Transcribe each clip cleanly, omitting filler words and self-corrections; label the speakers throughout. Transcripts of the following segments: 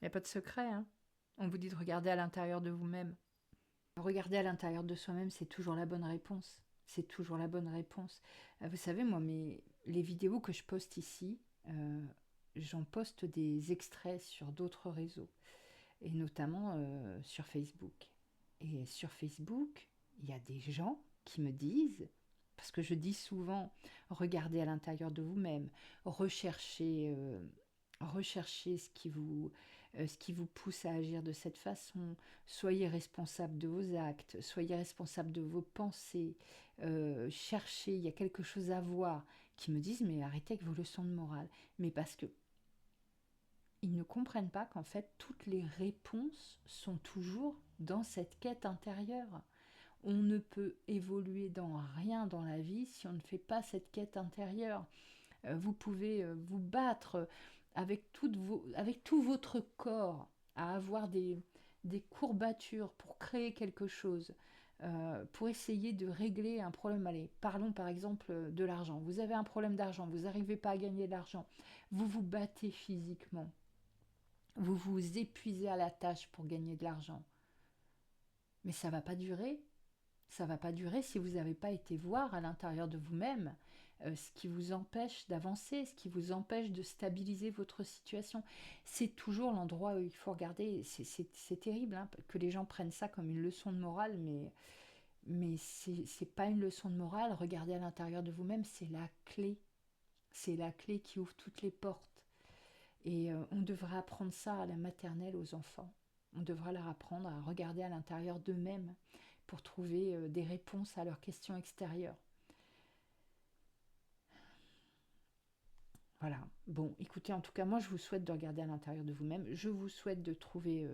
Speaker 1: a pas de secret, hein. On vous dit de regarder à l'intérieur de vous-même. Regarder à l'intérieur de soi-même, c'est toujours la bonne réponse. C'est toujours la bonne réponse. Vous savez, moi, les vidéos que je poste ici, j'en poste des extraits sur d'autres réseaux, et notamment sur Facebook. Et sur Facebook, il y a des gens qui me disent, parce que je dis souvent, regardez à l'intérieur de vous-même, recherchez, recherchez ce qui vous pousse à agir de cette façon, soyez responsable de vos actes, soyez responsable de vos pensées, cherchez, il y a quelque chose à voir, qui me disent, mais arrêtez avec vos leçons de morale. Mais parce que ils ne comprennent pas qu'en fait, toutes les réponses sont toujours dans cette quête intérieure. On ne peut évoluer dans rien dans la vie si on ne fait pas cette quête intérieure. Vous pouvez vous battre avec tout votre corps à avoir des courbatures pour créer quelque chose, pour essayer de régler un problème. Allez, parlons par exemple de l'argent. Vous avez un problème d'argent, vous n'arrivez pas à gagner de l'argent, vous vous battez physiquement, vous vous épuisez à la tâche pour gagner de l'argent. Mais ça ne va pas durer. Ça ne va pas durer si vous n'avez pas été voir à l'intérieur de vous-même ce qui vous empêche d'avancer, ce qui vous empêche de stabiliser votre situation. C'est toujours l'endroit où il faut regarder. C'est terrible hein, que les gens prennent ça comme une leçon de morale, mais c'est pas une leçon de morale. Regardez à l'intérieur de vous-même, c'est la clé. C'est la clé qui ouvre toutes les portes. Et on devrait apprendre ça à la maternelle aux enfants. On devrait leur apprendre à regarder à l'intérieur d'eux-mêmes pour trouver des réponses à leurs questions extérieures. Voilà. Bon, écoutez, en tout cas, moi, je vous souhaite de regarder à l'intérieur de vous-même. Je vous souhaite de trouver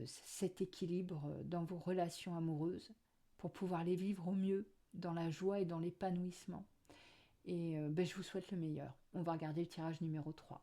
Speaker 1: cet équilibre dans vos relations amoureuses pour pouvoir les vivre au mieux dans la joie et dans l'épanouissement. Et ben, je vous souhaite le meilleur. On va regarder le tirage numéro 3.